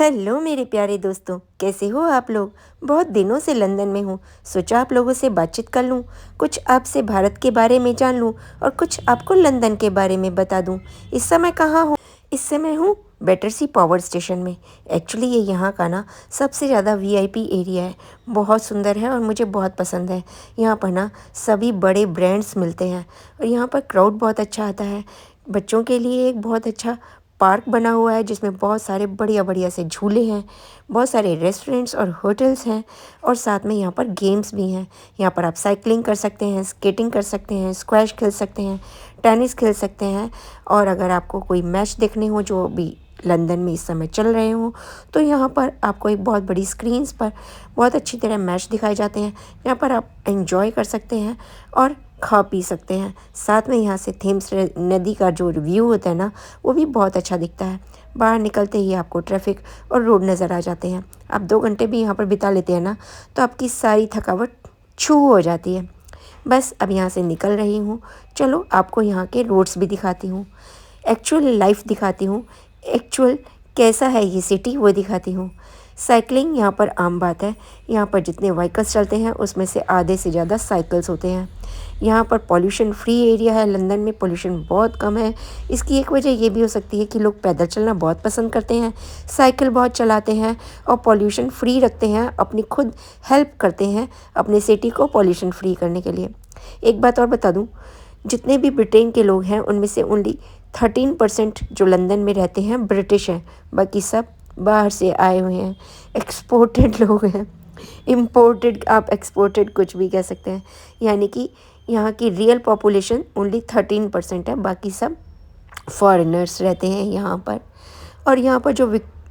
Hello मेरे प्यारे दोस्तों, कैसे हो आप लोग। बहुत दिनों से लंदन में हूँ। सोचा आप लोगों से बातचीत कर लूँ, कुछ आपसे भारत के बारे में जान लूँ और कुछ आपको लंदन के बारे में बता दूँ। इस समय कहाँ हूँ? इस समय हूँ बैटरसी पावर स्टेशन में। एक्चुअली ये यहाँ का ना सबसे ज़्यादा वीआईपी एरिया है। बहुत सुंदर है और मुझे बहुत पसंद है। यहाँ पर ना सभी बड़े ब्रांड्स मिलते हैं और यहाँ पर क्राउड बहुत अच्छा आता है। बच्चों के लिए एक बहुत अच्छा पार्क बना हुआ है जिसमें बहुत सारे बढ़िया बढ़िया से झूले हैं, बहुत सारे रेस्टोरेंट्स और होटल्स हैं और साथ में यहाँ पर गेम्स भी हैं। यहाँ पर आप साइकिलिंग कर सकते हैं, स्केटिंग कर सकते हैं, स्क्वैश खेल सकते हैं, टेनिस खेल सकते हैं। और अगर आपको कोई मैच देखने हो जो भी लंदन में इस समय चल रहे हों तो यहाँ पर आपको एक बहुत बड़ी स्क्रीन्स पर बहुत अच्छी तरह मैच दिखाए जाते हैं। यहाँ पर आप एंजॉय कर सकते हैं और खा पी सकते हैं। साथ में यहाँ से थेम्स नदी का जो व्यू होता है ना, वो भी बहुत अच्छा दिखता है। बाहर निकलते ही आपको ट्रैफिक और रोड नज़र आ जाते हैं। आप 2 घंटे भी यहाँ पर बिता लेते हैं ना तो आपकी सारी थकावट छू हो जाती है। बस अब यहाँ से निकल रही हूँ। चलो आपको यहाँ के रोड्स भी दिखाती हूँ, एक्चुअल लाइफ दिखाती हूँ, एक्चुअल कैसा है ये सिटी वो दिखाती हूँ। साइकिलिंग यहाँ पर आम बात है। यहाँ पर जितने व्हीकल्स चलते हैं उसमें से आधे से ज़्यादा साइकिल्स होते हैं। यहाँ पर पॉल्यूशन फ्री एरिया है। लंदन में पॉल्यूशन बहुत कम है। इसकी एक वजह ये भी हो सकती है कि लोग पैदल चलना बहुत पसंद करते हैं, साइकिल बहुत चलाते हैं और पॉल्यूशन फ्री रखते हैं, अपनी खुद हेल्प करते हैं अपने सिटी को पॉल्यूशन फ्री करने के लिए। एक बात और बता दूँ, जितने भी ब्रिटेन के लोग हैं उनमें से ओनली 13% जो लंदन में रहते हैं ब्रिटिश हैं। बाकी सब बाहर से आए हुए हैं, एक्सपोर्टेड लोग हैं। इम्पोर्टेड, आप एक्सपोर्टेड कुछ भी कह सकते हैं। यानी कि यहाँ की रियल पॉपुलेशन ओनली 13% है, बाकी सब फॉरेनर्स रहते हैं यहाँ पर। और यहाँ पर जो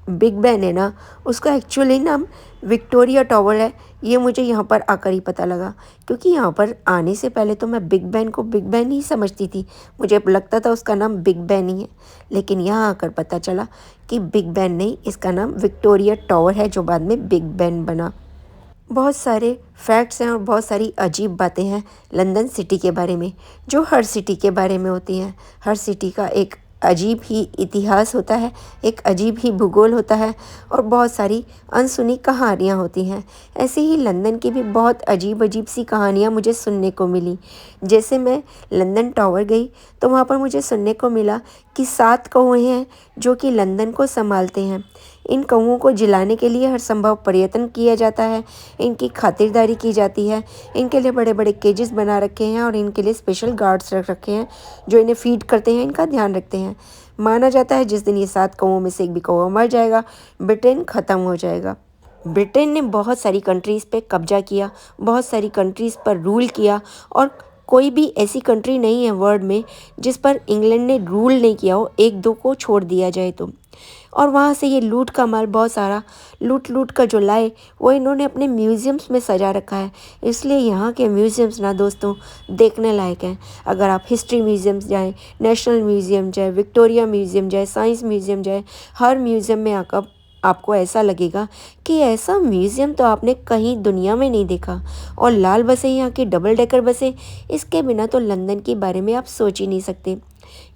बिग बैन है ना, उसका एक्चुअली नाम विक्टोरिया टावर है। ये मुझे यहाँ पर आकर ही पता लगा, क्योंकि यहाँ पर आने से पहले तो मैं बिग बैन को बिग बैन ही समझती थी। मुझे लगता था उसका नाम बिग बैन ही है, लेकिन यहाँ आकर पता चला कि बिग बैन नहीं, इसका नाम विक्टोरिया टावर है जो बाद में बिग बैन बना। बहुत सारे फैक्ट्स हैं और बहुत सारी अजीब बातें हैं लंदन सिटी के बारे में, जो हर सिटी के बारे में होती हैं। हर सिटी का एक अजीब ही इतिहास होता है, एक अजीब ही भूगोल होता है और बहुत सारी अनसुनी कहानियाँ होती हैं। ऐसे ही लंदन की भी बहुत अजीब अजीब सी कहानियाँ मुझे सुनने को मिली। जैसे मैं लंदन टावर गई तो वहाँ पर मुझे सुनने को मिला कि 7 कौवे हैं जो कि लंदन को संभालते हैं। इन कौवों को जिलाने के लिए हर संभव प्रयत्न किया जाता है, इनकी खातिरदारी की जाती है। इनके लिए बड़े बड़े केजेस बना रखे हैं और इनके लिए स्पेशल गार्ड्स रख रखे हैं जो इन्हें फीड करते हैं, इनका ध्यान रखते हैं। माना जाता है जिस दिन ये 7 कौवों में से एक भी कौवा मर जाएगा, ब्रिटेन ख़त्म हो जाएगा। ब्रिटेन ने बहुत सारी कंट्रीज़ पे कब्जा किया, बहुत सारी कंट्रीज़ पर रूल किया और कोई भी ऐसी कंट्री नहीं है वर्ल्ड में जिस पर इंग्लैंड ने रूल नहीं किया हो, एक दो को छोड़ दिया जाए तो। और वहाँ से ये लूट का माल बहुत सारा लूट लूट कर जो लाए वो इन्होंने अपने म्यूज़ियम्स में सजा रखा है। इसलिए यहाँ के म्यूज़ियम्स ना दोस्तों देखने लायक हैं। अगर आप हिस्ट्री म्यूज़ियम्स जाएँ, नेशनल म्यूज़ियम जाए, विक्टोरिया म्यूज़ियम जाए, साइंस म्यूज़ियम जाए, हर म्यूज़ियम में आकर आपको ऐसा लगेगा कि ऐसा म्यूज़ियम तो आपने कहीं दुनिया में नहीं देखा। और लाल बसें, यहाँ की डबल डेकर बसें, इसके बिना तो लंदन के बारे में आप सोच ही नहीं सकते।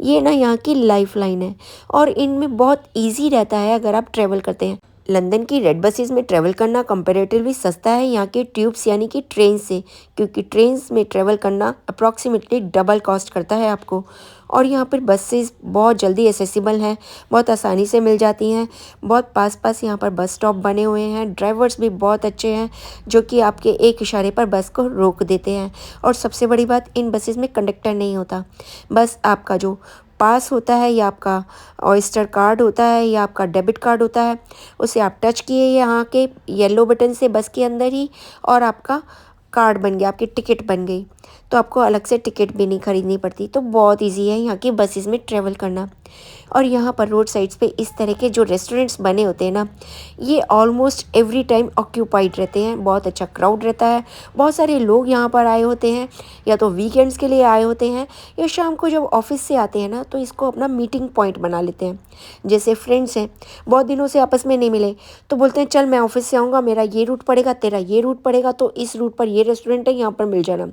ये ना यहाँ की लाइफ लाइन है और इनमें बहुत इजी रहता है अगर आप ट्रैवल करते हैं। लंदन की रेड बसेस में ट्रैवल करना कंपैरेटिवली सस्ता है यहाँ के ट्यूब्स यानी कि ट्रेन से, क्योंकि ट्रेन्स में ट्रैवल करना अप्रॉक्सीमेटली डबल कॉस्ट करता है आपको। और यहाँ पर बसेस बहुत जल्दी एसेसिबल हैं, बहुत आसानी से मिल जाती हैं। बहुत पास पास यहाँ पर बस स्टॉप बने हुए हैं। ड्राइवर्स भी बहुत अच्छे हैं जो कि आपके एक इशारे पर बस को रोक देते हैं। और सबसे बड़ी बात, इन बसेस में कंडक्टर नहीं होता। बस आपका जो पास होता है या आपका ऑयस्टर कार्ड होता है या आपका डेबिट कार्ड होता है, उसे आप टच किए यहाँ के येलो बटन से बस के अंदर ही और आपका कार्ड बन गया, आपकी टिकट बन गई। तो आपको अलग से टिकट भी नहीं खरीदनी पड़ती। तो बहुत इजी है यहाँ की बसेस में ट्रैवल करना। और यहाँ पर रोड साइड्स पे इस तरह के जो रेस्टोरेंट्स बने होते हैं ना, ये ऑलमोस्ट एवरी टाइम ऑक्यूपाइड रहते हैं। बहुत अच्छा क्राउड रहता है, बहुत सारे लोग यहाँ पर आए होते हैं, या तो वीकेंड्स के लिए आए होते हैं या शाम को जब ऑफिस से आते हैं ना तो इसको अपना मीटिंग पॉइंट बना लेते हैं। जैसे फ्रेंड्स हैं, बहुत दिनों से आपस में नहीं मिले, तो बोलते हैं चल मैं ऑफिस से आऊँगा, मेरा ये रूट पड़ेगा, तेरा ये रूट पड़ेगा, तो इस रूट पर ये रेस्टोरेंट है, यहाँ पर मिल जाना।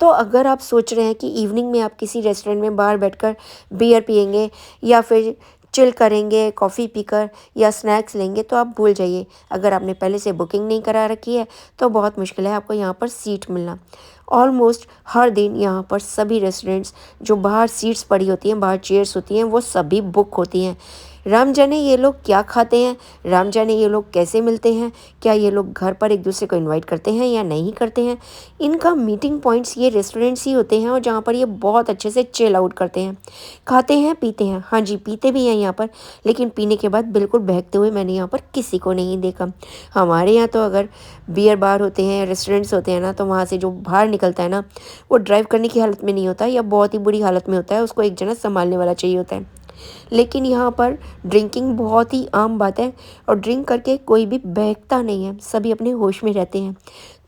तो अगर आप सोच रहे हैं कि इवनिंग में आप किसी रेस्टोरेंट में बाहर बैठकर बियर पिएंगे या फिर चिल करेंगे कॉफ़ी पीकर या स्नैक्स लेंगे तो आप भूल जाइए। अगर आपने पहले से बुकिंग नहीं करा रखी है तो बहुत मुश्किल है आपको यहाँ पर सीट मिलना। ऑलमोस्ट हर दिन यहाँ पर सभी रेस्टोरेंट्स जो बाहर सीट्स पड़ी होती हैं, बाहर चेयर्स होती हैं, वो सभी बुक होती हैं। राम जाने ये लोग क्या खाते हैं, राम जाने ये लोग कैसे मिलते हैं, क्या ये लोग घर पर एक दूसरे को इनवाइट करते हैं या नहीं करते हैं। इनका मीटिंग पॉइंट्स ये रेस्टोरेंट्स ही होते हैं और जहाँ पर ये बहुत अच्छे से चिल आउट करते हैं, खाते हैं पीते हैं। हाँ जी, पीते भी हैं यहाँ पर, लेकिन पीने के बाद बिल्कुल बहकते हुए मैंने यहाँ पर किसी को नहीं देखा। हमारे यहाँ तो अगर बियर बार होते हैं, रेस्टोरेंट्स होते हैं ना, तो वहाँ से जो बाहर निकलता है ना, वो ड्राइव करने की हालत में नहीं होता या बहुत ही बुरी हालत में होता है, उसको एक जना संभालने वाला चाहिए होता है। लेकिन यहाँ पर ड्रिंकिंग बहुत ही आम बात है और ड्रिंक करके कोई भी बहकता नहीं है, सभी अपने होश में रहते हैं।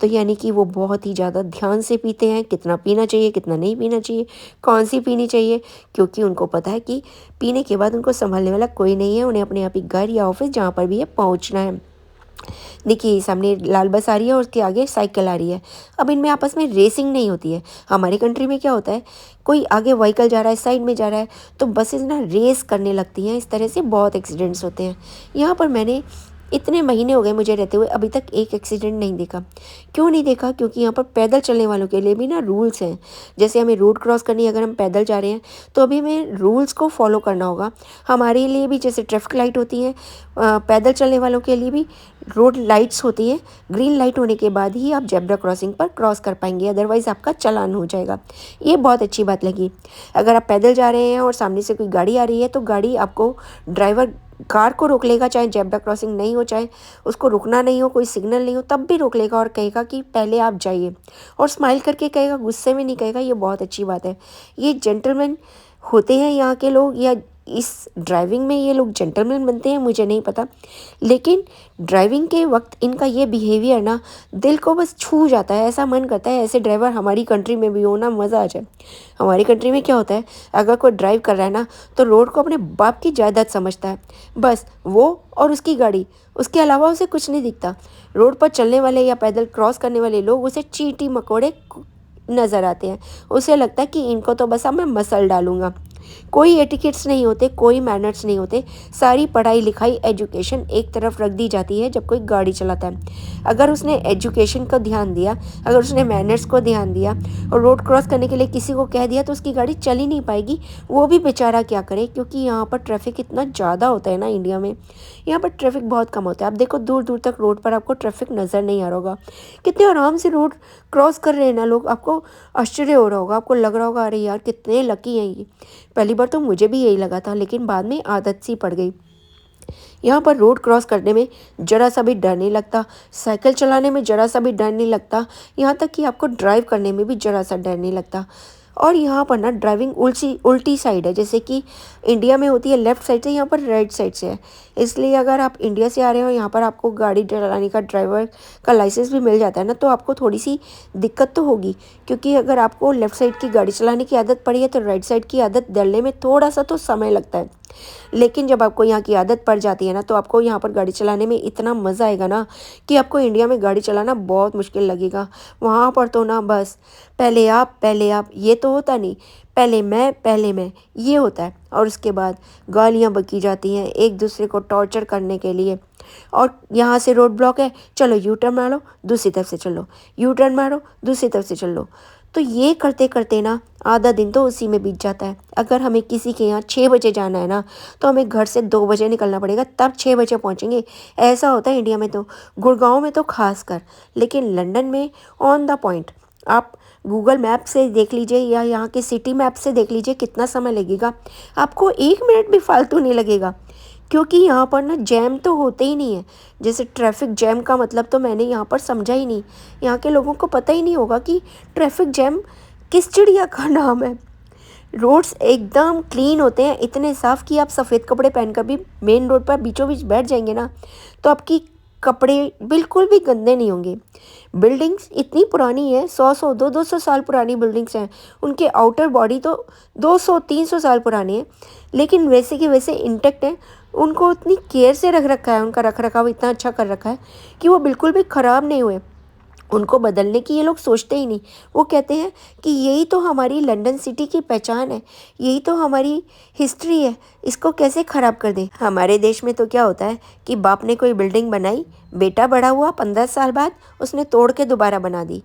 तो यानी कि वो बहुत ही ज़्यादा ध्यान से पीते हैं, कितना पीना चाहिए कितना नहीं पीना चाहिए, कौन सी पीनी चाहिए, क्योंकि उनको पता है कि पीने के बाद उनको संभालने वाला कोई नहीं है, उन्हें अपने आप ही घर या ऑफिस जहाँ पर भी है पहुँचना है। देखिए सामने लाल बस आ रही है और उसके आगे साइकिल आ रही है। अब इनमें आपस में रेसिंग नहीं होती है। हमारी कंट्री में क्या होता है, कोई आगे व्हीकल जा रहा है, साइड में जा रहा है, तो बसेस ना रेस करने लगती हैं, इस तरह से बहुत एक्सीडेंट्स होते हैं। यहाँ पर मैंने इतने महीने हो गए मुझे रहते हुए अभी तक एक एक्सीडेंट नहीं देखा। क्यों नहीं देखा? क्योंकि यहाँ पर पैदल चलने वालों के लिए भी ना रूल्स हैं। जैसे हमें रोड क्रॉस करनी है, अगर हम पैदल जा रहे हैं तो अभी हमें रूल्स को फॉलो करना होगा। हमारे लिए भी जैसे ट्रैफिक लाइट होती है, पैदल चलने वालों के लिए भी रोड लाइट्स होती हैं। ग्रीन लाइट होने के बाद ही आप जेब्रा क्रॉसिंग पर क्रॉस कर पाएंगे, अदरवाइज़ आपका चालान हो जाएगा। ये बहुत अच्छी बात लगी। अगर आप पैदल जा रहे हैं और सामने से कोई गाड़ी आ रही है तो गाड़ी आपको, ड्राइवर कार को रोक लेगा, चाहे जेब्रा क्रॉसिंग नहीं हो, चाहे उसको रुकना नहीं हो, कोई सिग्नल नहीं हो, तब भी रोक लेगा और कहेगा कि पहले आप जाइए, और स्माइल करके कहेगा, गुस्से में नहीं कहेगा। ये बहुत अच्छी बात है। ये जेंटलमैन होते हैं यहाँ के लोग, या इस ड्राइविंग में ये लोग जेंटलमैन बनते हैं, मुझे नहीं पता। लेकिन ड्राइविंग के वक्त इनका ये बिहेवियर ना दिल को बस छू जाता है। ऐसा मन करता है ऐसे ड्राइवर हमारी कंट्री में भी हो ना, मज़ा आ जाए। हमारी कंट्री में क्या होता है, अगर कोई ड्राइव कर रहा है ना तो रोड को अपने बाप की जायदाद समझता है। बस वो और उसकी गाड़ी, उसके अलावा उसे कुछ नहीं दिखता। रोड पर चलने वाले या पैदल क्रॉस करने वाले लोग उसे चींटी मकोड़े नज़र आते हैं। उसे लगता है कि इनको तो बस अब मैं मसल डालूंगा। कोई एटिकेट्स नहीं होते, कोई मैनर्स नहीं होते। सारी पढ़ाई लिखाई एजुकेशन एक तरफ रख दी जाती है जब कोई गाड़ी चलाता है। अगर उसने एजुकेशन को ध्यान दिया, अगर उसने मैनर्स को ध्यान दिया और रोड क्रॉस करने के लिए किसी को कह दिया तो उसकी गाड़ी चल ही नहीं पाएगी। वो भी बेचारा क्या करे, क्योंकि यहाँ पर ट्रैफिक इतना ज़्यादा होता है ना इंडिया में। यहाँ पर ट्रैफिक बहुत कम होता है। आप देखो दूर दूर तक रोड पर आपको ट्रैफिक नज़र नहीं आ रहा होगा। कितने आराम से रोड क्रॉस कर रहे हैं ना लोग। आपको आश्चर्य हो रहा होगा, आपको लग रहा होगा अरे यार कितने लकी हैं ये। पहली बार तो मुझे भी यही लगा था, लेकिन बाद में आदत सी पड़ गई। यहाँ पर रोड क्रॉस करने में ज़रा सा भी डर नहीं लगता, साइकिल चलाने में ज़रा सा भी डर नहीं लगता, यहाँ तक कि आपको ड्राइव करने में भी ज़रा सा डर नहीं लगता। और यहाँ पर ना ड्राइविंग उल्टी साइड है, जैसे कि इंडिया में होती है लेफ़्ट साइड से, यहाँ पर राइट साइड से है। इसलिए अगर आप इंडिया से आ रहे हो, यहाँ पर आपको गाड़ी चलाने का, ड्राइवर का लाइसेंस भी मिल जाता है ना, तो आपको थोड़ी सी दिक्कत तो होगी। क्योंकि अगर आपको लेफ़्ट साइड की गाड़ी चलाने की आदत पड़ी है तो राइट साइड की आदत डलने में थोड़ा सा तो समय लगता है। लेकिन जब आपको यहाँ की आदत पड़ जाती है ना, तो आपको यहाँ पर गाड़ी चलाने में इतना मज़ा आएगा ना कि आपको इंडिया में गाड़ी चलाना बहुत मुश्किल लगेगा। वहाँ पर तो ना बस पहले आप ये तो होता नहीं, पहले मैं ये होता है। और उसके बाद गालियाँ बकी जाती हैं एक दूसरे को टॉर्चर करने के लिए। और यहाँ से रोड ब्लॉक है, चलो यू टर्न मारो, दूसरी तरफ से चलो, यू टर्न मारो, दूसरी तरफ से चलो। तो ये करते करते ना आधा दिन तो उसी में बीत जाता है। अगर हमें किसी के यहाँ 6 बजे जाना है ना, तो हमें घर से 2 बजे निकलना पड़ेगा, तब 6 बजे पहुँचेंगे। ऐसा होता है इंडिया में तो, गुड़गांव में तो खास कर। लेकिन लंदन में ऑन द पॉइंट आप गूगल मैप से देख लीजिए या यहाँ के सिटी मैप से देख लीजिए कितना समय लगेगा। आपको 1 मिनट भी फालतू नहीं लगेगा, क्योंकि यहाँ पर ना जैम तो होते ही नहीं है। जैसे ट्रैफिक जैम का मतलब तो मैंने यहाँ पर समझा ही नहीं। यहाँ के लोगों को पता ही नहीं होगा कि ट्रैफिक जैम किस चिड़िया का नाम है। रोड्स एकदम क्लीन होते हैं, इतने साफ़ कि आप सफ़ेद कपड़े पहनकर भी मेन रोड पर बीचों बीच बैठ जाएंगे ना, तो आपकी कपड़े बिल्कुल भी गंदे नहीं होंगे। बिल्डिंग्स इतनी पुरानी है, 100 200 साल पुरानी बिल्डिंग्स हैं। उनके आउटर बॉडी तो 200 300 साल पुरानी है, लेकिन वैसे के वैसे इंटेक्ट हैं। उनको इतनी केयर से रख रखा है, उनका रख रखाव इतना अच्छा कर रखा है कि वो बिल्कुल भी ख़राब नहीं हुए। उनको बदलने की ये लोग सोचते ही नहीं। वो कहते हैं कि यही तो हमारी लंदन सिटी की पहचान है, यही तो हमारी हिस्ट्री है, इसको कैसे ख़राब कर दें। हमारे देश में तो क्या होता है कि बाप ने कोई बिल्डिंग बनाई, बेटा बड़ा हुआ 15 साल बाद उसने तोड़ के दोबारा बना दी,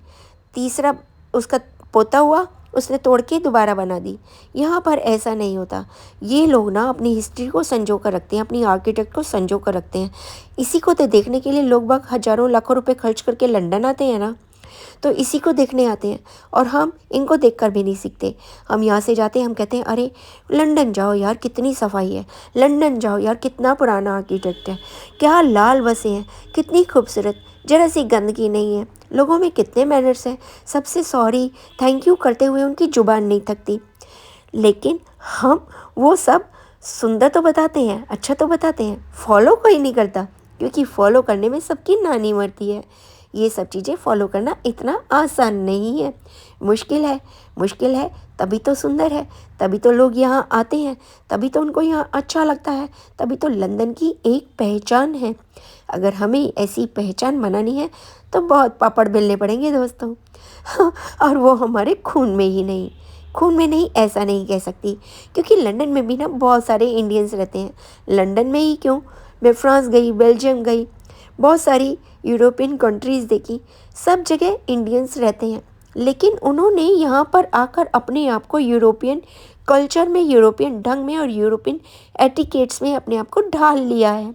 तीसरा उसका पोता हुआ, उसने तोड़ के दोबारा बना दी। यहाँ पर ऐसा नहीं होता। ये लोग ना अपनी हिस्ट्री को संजो कर रखते हैं, अपनी आर्किटेक्ट को संजो कर रखते हैं। इसी को तो देखने के लिए लोग बाग हज़ारों लाखों रुपए खर्च करके लंदन आते हैं ना, तो इसी को देखने आते हैं। और हम इनको देखकर भी नहीं सीखते। हम यहाँ से जाते हैं, हम कहते हैं अरे लंदन जाओ यार, कितनी सफाई है, लंदन जाओ यार, कितना पुराना आर्किटेक्ट है, क्या लाल बसें हैं, कितनी खूबसूरत, जरा सी गंदगी नहीं है, लोगों में कितने मैनर्स हैं, सबसे सॉरी थैंक यू करते हुए उनकी जुबान नहीं थकती। लेकिन हम वो सब सुंदर तो बताते हैं, अच्छा तो बताते हैं, फॉलो कोई नहीं करता, क्योंकि फॉलो करने में सबकी नानी मरती है। ये सब चीज़ें फॉलो करना इतना आसान नहीं है, मुश्किल है। मुश्किल है तभी तो सुंदर है, तभी तो लोग यहाँ आते हैं, तभी तो उनको यहाँ अच्छा लगता है, तभी तो लंदन की एक पहचान है। अगर हमें ऐसी पहचान बनानी है तो बहुत पापड़ बेलने पड़ेंगे दोस्तों। और वो हमारे खून में ही नहीं, खून में नहीं ऐसा नहीं कह सकती, क्योंकि लंदन में भी ना बहुत सारे इंडियंस रहते हैं। लंदन में ही क्यों, मैं फ्रांस गई, बेल्जियम गई, बहुत सारी यूरोपियन कंट्रीज़ देखी, सब जगह इंडियंस रहते हैं। लेकिन उन्होंने यहाँ पर आकर अपने आप को यूरोपियन कल्चर में, यूरोपियन ढंग में और यूरोपियन एटिकेट्स में अपने आप को ढाल लिया है,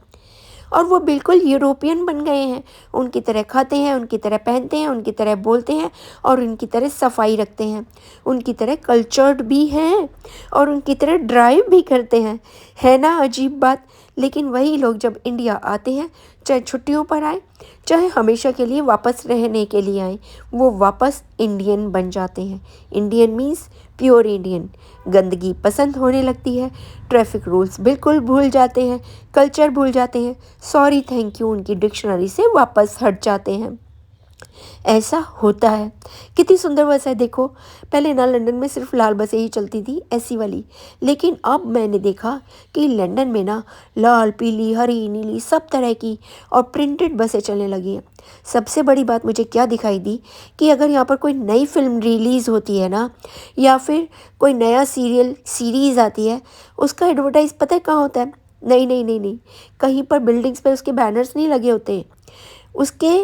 और वो बिल्कुल यूरोपियन बन गए हैं। उनकी तरह खाते हैं, उनकी तरह पहनते हैं, उनकी तरह बोलते हैं, और उनकी तरह सफाई रखते हैं, उनकी तरह कल्चर्ड भी हैं, और उनकी तरह ड्राइव भी करते हैं। है ना अजीब बात। लेकिन वही लोग जब इंडिया आते हैं, चाहे छुट्टियों पर आए, चाहे हमेशा के लिए वापस रहने के लिए आए, वो वापस इंडियन बन जाते हैं। Indian means pure Indian. गंदगी पसंद होने लगती है, ट्रैफिक रूल्स बिल्कुल भूल जाते हैं, कल्चर भूल जाते हैं, सॉरी थैंक यू उनकी डिक्शनरी से वापस हट जाते हैं। ऐसा होता है। कितनी सुंदर बस है देखो। पहले ना लंदन में सिर्फ लाल बसें ही चलती थी, ऐसी वाली, लेकिन अब मैंने देखा कि लंदन में ना लाल, पीली, हरी, नीली सब तरह की और प्रिंटेड बसें चलने लगी हैं। सबसे बड़ी बात मुझे क्या दिखाई दी कि अगर यहाँ पर कोई नई फिल्म रिलीज़ होती है ना, या फिर कोई नया सीरियल सीरीज़ आती है, उसका एडवर्टाइज पता है कहाँ होता है? नहीं नहीं नहीं नहीं, कहीं पर बिल्डिंग्स पर उसके बैनर्स नहीं लगे होते, उसके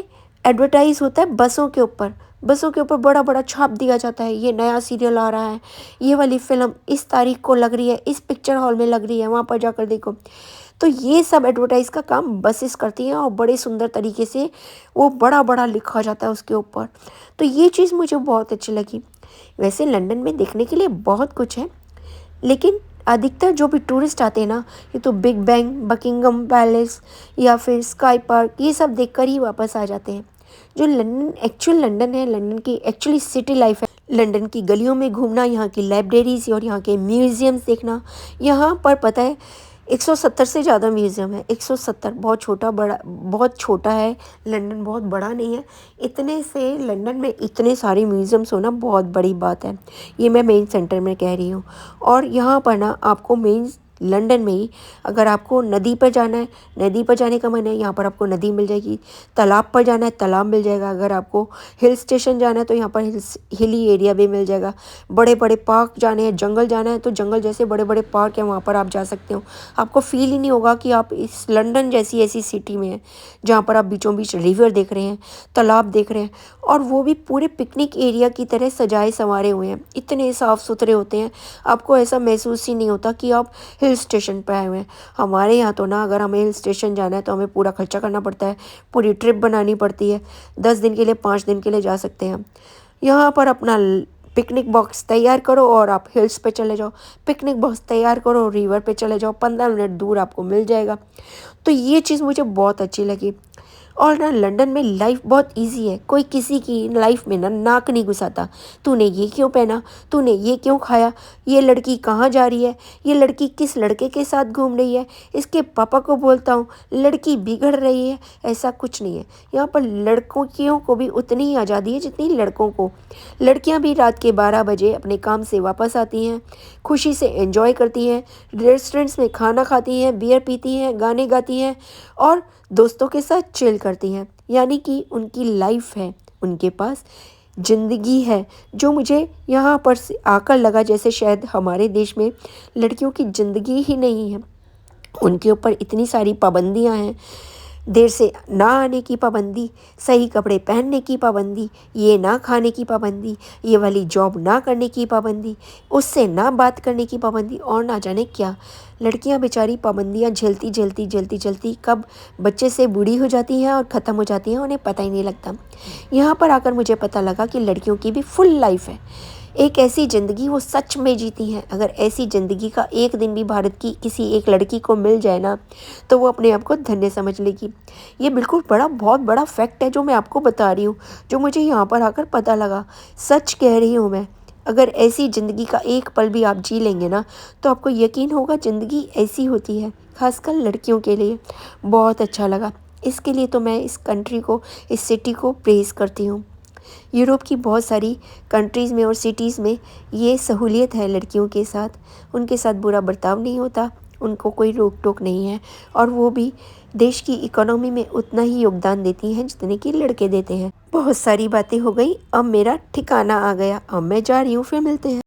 एडवर्टाइज होता है बसों के ऊपर। बसों के ऊपर बड़ा बड़ा छाप दिया जाता है, ये नया सीरियल आ रहा है, ये वाली फ़िल्म इस तारीख को लग रही है, इस पिक्चर हॉल में लग रही है, वहाँ पर जाकर देखो। तो ये सब एडवर्टाइज़ का काम बसेस करती हैं, और बड़े सुंदर तरीके से वो बड़ा बड़ा लिखा जाता है उसके ऊपर। तो ये चीज़ मुझे बहुत अच्छी लगी। वैसे लंदन में देखने के लिए बहुत कुछ है, लेकिन अधिकतर जो भी टूरिस्ट आते हैं ना, ये तो बिग बैंग, बकिंगम पैलेस या फिर स्काई पार्क, ये सब देखकर ही वापस आ जाते हैं। जो लंदन एक्चुअल लंदन है, लंदन की एक्चुअली सिटी लाइफ है, लंदन की गलियों में घूमना, यहाँ की लाइब्रेरीज और यहाँ के म्यूज़ियम्स देखना। यहाँ पर पता है 170 से ज़्यादा म्यूज़ियम है। 170 बहुत छोटा, बड़ा बहुत छोटा है लंदन, बहुत बड़ा नहीं है। इतने से लंदन में इतने सारे म्यूज़ियम्स होना बहुत बड़ी बात है। ये मैं मेन सेंटर में कह रही हूँ। और यहाँ पर ना आपको मेन लंदन में ही अगर आपको नदी पर जाना है, नदी पर जाने का मन है, यहाँ पर आपको नदी मिल जाएगी। तालाब पर जाना है, तालाब मिल जाएगा। अगर आपको हिल स्टेशन जाना है तो यहाँ पर हिली एरिया भी मिल जाएगा। बड़े बड़े पार्क जाने हैं, जंगल जाना है तो जंगल जैसे बड़े बड़े पार्क हैं, वहाँ पर आप जा सकते हो। आपको फील ही नहीं होगा कि आप इस लंदन जैसी ऐसी सिटी में हैं, जहाँ पर आप बीचों बीच रिवर देख रहे हैं, तालाब देख रहे हैं, और वो भी पूरे पिकनिक एरिया की तरह सजाए संवारे हुए हैं। इतने साफ़ सुथरे होते हैं, आपको ऐसा महसूस ही नहीं होता कि आप हिल स्टेशन पर आए हुए हैं। हमारे यहाँ तो ना अगर हमें हिल स्टेशन जाना है तो हमें पूरा खर्चा करना पड़ता है, पूरी ट्रिप बनानी पड़ती है। 10 दिन के लिए, 5 दिन के लिए जा सकते हैं हम। यहाँ पर अपना पिकनिक बॉक्स तैयार करो और आप हिल्स पे चले जाओ, पिकनिक बॉक्स तैयार करो, रिवर पे चले जाओ, 15 मिनट दूर आपको मिल जाएगा। तो ये चीज़ मुझे बहुत अच्छी लगी। और ना लंदन में लाइफ बहुत इजी है, कोई किसी की लाइफ में ना नाक नहीं घुसाता। तूने ये क्यों पहना, तूने ये क्यों खाया, ये लड़की कहाँ जा रही है, ये लड़की किस लड़के के साथ घूम रही है, इसके पापा को बोलता हूँ लड़की बिगड़ रही है। ऐसा कुछ नहीं है। यहाँ पर लड़कियों को भी उतनी ही आज़ादी है जितनी लड़कों को। लड़कियाँ भी रात के 12 बजे अपने काम से वापस आती हैं, खुशी से एंजॉय करती हैं, रेस्टोरेंट्स में खाना खाती हैं, बियर पीती हैं, गाने गाती हैं और दोस्तों के साथ चिल करती हैं। यानी कि उनकी लाइफ है, उनके पास ज़िंदगी है, जो मुझे यहाँ पर से आकर लगा जैसे शायद हमारे देश में लड़कियों की ज़िंदगी ही नहीं है। उनके ऊपर इतनी सारी पाबंदियाँ हैं, देर से ना आने की पाबंदी, सही कपड़े पहनने की पाबंदी, ये ना खाने की पाबंदी, ये वाली जॉब ना करने की पाबंदी, उससे ना बात करने की पाबंदी और ना जाने क्या। लड़कियां बेचारी पाबंदियां झेलती झेलती झेलती झेलती कब बच्चे से बूढ़ी हो जाती हैं और ख़त्म हो जाती हैं, उन्हें पता ही नहीं लगता। यहाँ पर आकर मुझे पता लगा कि लड़कियों की भी फुल लाइफ है, एक ऐसी ज़िंदगी वो सच में जीती हैं। अगर ऐसी ज़िंदगी का एक दिन भी भारत की किसी एक लड़की को मिल जाए ना, तो वो अपने आप को धन्य समझ लेगी। ये बिल्कुल बहुत बड़ा फैक्ट है जो मैं आपको बता रही हूँ, जो मुझे यहाँ पर आकर पता लगा। सच कह रही हूँ मैं। अगर ऐसी ज़िंदगी का एक पल भी आप जी लेंगे ना, तो आपको यकीन होगा ज़िंदगी ऐसी होती है, खासकर लड़कियों के लिए। बहुत अच्छा लगा। इसके लिए तो मैं इस कंट्री को, इस सिटी को प्रेज़ करती हूँ। यूरोप की बहुत सारी कंट्रीज़ में और सिटीज़ में ये सहूलियत है लड़कियों के साथ, उनके साथ बुरा बर्ताव नहीं होता, उनको कोई रोक टोक नहीं है, और वो भी देश की इकोनॉमी में उतना ही योगदान देती हैं जितने कि लड़के देते हैं। बहुत सारी बातें हो गई, अब मेरा ठिकाना आ गया, अब मैं जा रही हूँ, फिर मिलते हैं।